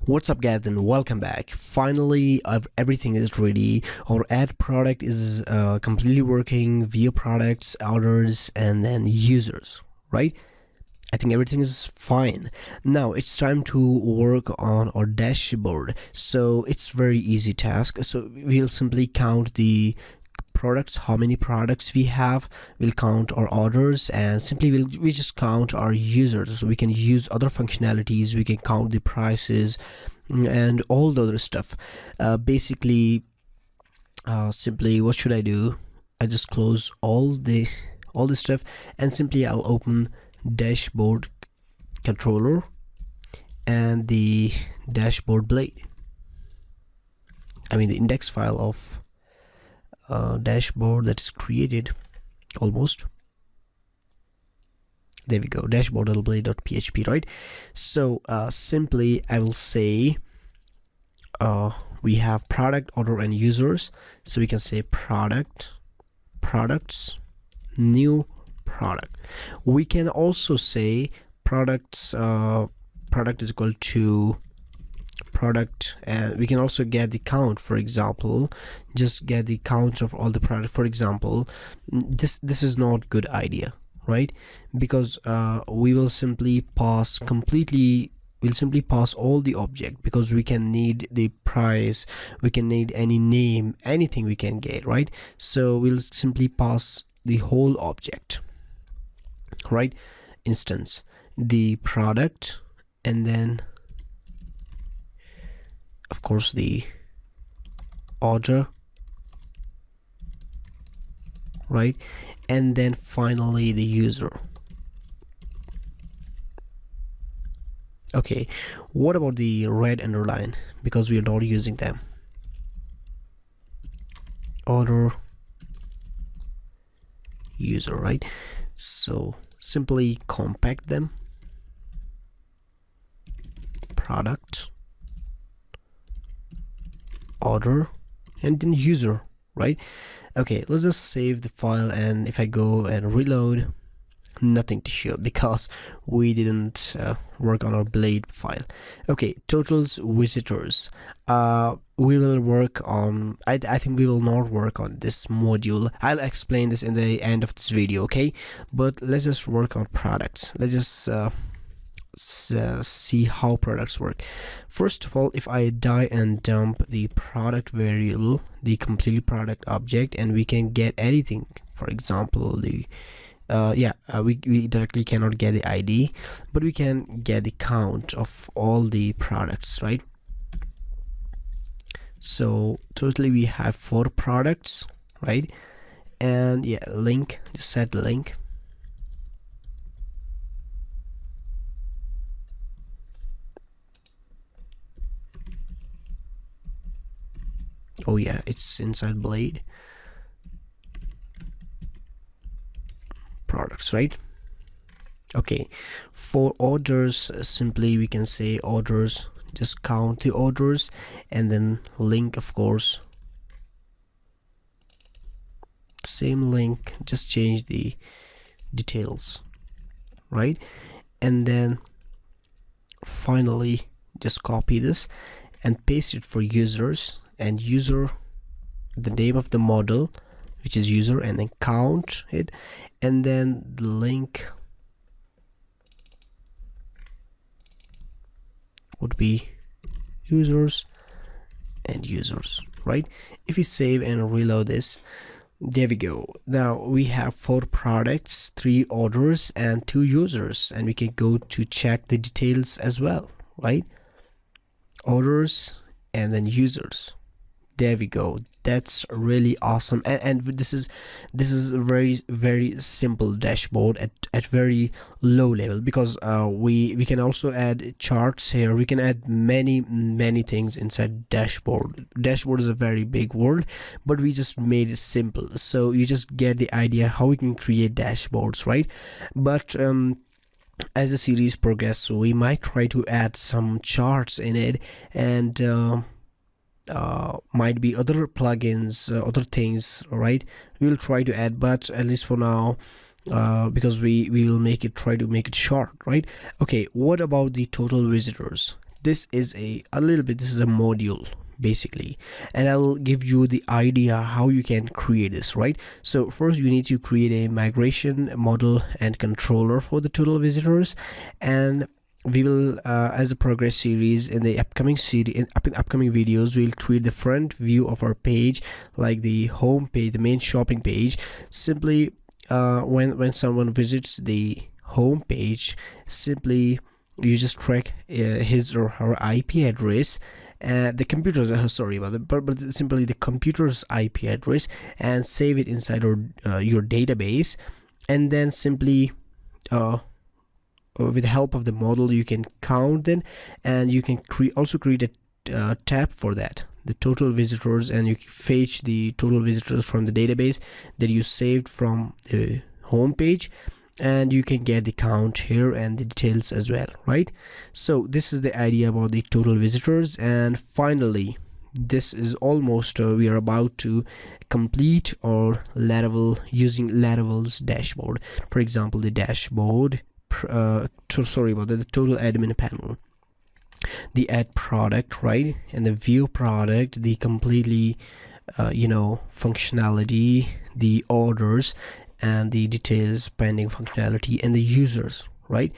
What's up guys, and welcome back. Finally, everything is ready. Our ad product is completely working via products, orders, and then users, right? I think everything is fine. Now it's time to work on our dashboard. So it's very easy task. So we'll simply count the products, how many products we have. We'll count our orders, and simply we just count our users. So we can use other functionalities, we can count the prices and all the other stuff. Simply what should I do? I just close all the stuff, and simply I'll open dashboard controller and the dashboard blade. I mean the index file of dashboard that's created. Almost there we go, dashboard.blade.php, right? So simply I will say we have product, order, and users. So we can say products, new product. We can also say products, product is equal to product, and we can also get the count. For example, just get the count of all the product. For example, this is not good idea, right? Because we will simply pass all the object, because we can need the price, we can need any name, anything we can get, right? So we'll simply pass the whole object, right? Instance, the product, and then of course the order, right? And then finally the user. Okay, what about the red underline? Because we are not using them. Order, user, right? So simply compact them, product, order, and then user, right? Okay, let's just save the file, and if I go and reload, nothing to show because we didn't work on our blade file. Okay, totals, visitors. We will work on, I think we will not work on this module. I'll explain this in the end of this video, okay? But let's just work on products. Let's just see how products work. First of all, if I die and dump the product variable, the completely product object, and we can get anything, for example the we directly cannot get the ID, but we can get the count of all the products, right? So totally we have 4 products, right? And yeah, link, just set the link. Oh yeah, it's inside blade products, right? Okay, for orders, simply we can say orders, just count the orders, and then link, of course, same link, just change the details, right? And then finally just copy this and paste it for users, and user, the name of the model, which is user, and then count it, and then the link would be users and users, right? If we save and reload this, there we go. Now we have 4 products, 3 orders, and 2 users, and we can go to check the details as well, right? Orders and then users. There we go. That's really awesome, and this is a very simple dashboard at very low level, because we can also add charts here. We can add many things inside dashboard. Dashboard is a very big word, but we just made it simple, so you just get the idea how we can create dashboards, right? But as the series progresses, we might try to add some charts in it, and might be other plugins, other things, right? We will try to add, but at least for now, because we will try to make it short, right? Okay, what about the total visitors? this is a little bit, this is a module basically, and I'll give you the idea how you can create this, right? So first you need to create a migration model and controller for the total visitors, and we will as a progress series in the upcoming upcoming videos, we'll create the front view of our page, like the home page, the main shopping page. Simply when someone visits the home page, simply you just track his or her IP address, the computer's sorry about it, but simply the computer's IP address, and save it inside your database, and then simply with the help of the model you can count them, and you can also create a tab for that, the total visitors, and you fetch the total visitors from the database that you saved from the home page, and you can get the count here and the details as well, right? So this is the idea about the total visitors. And finally, this is almost we are about to complete our Laravel using Laravel's dashboard. For example, the dashboard, sorry about that, the total admin panel, the add product, right, and the view product, the completely functionality, the orders, and the details pending functionality, and the users, right?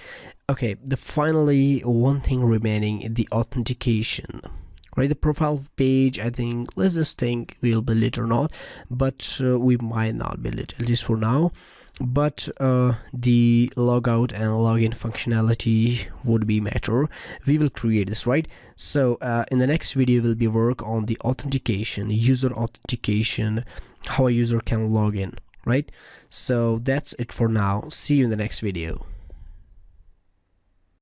Okay, the finally one thing remaining, the authentication, right? The profile page, I think, let's just think we'll build it or not, but we might not build it, at least for now. But the logout and login functionality would be matter. We will create this, right? So in the next video we'll be work on the authentication, user authentication, how a user can log in, right? So that's it for now. See you in the next video.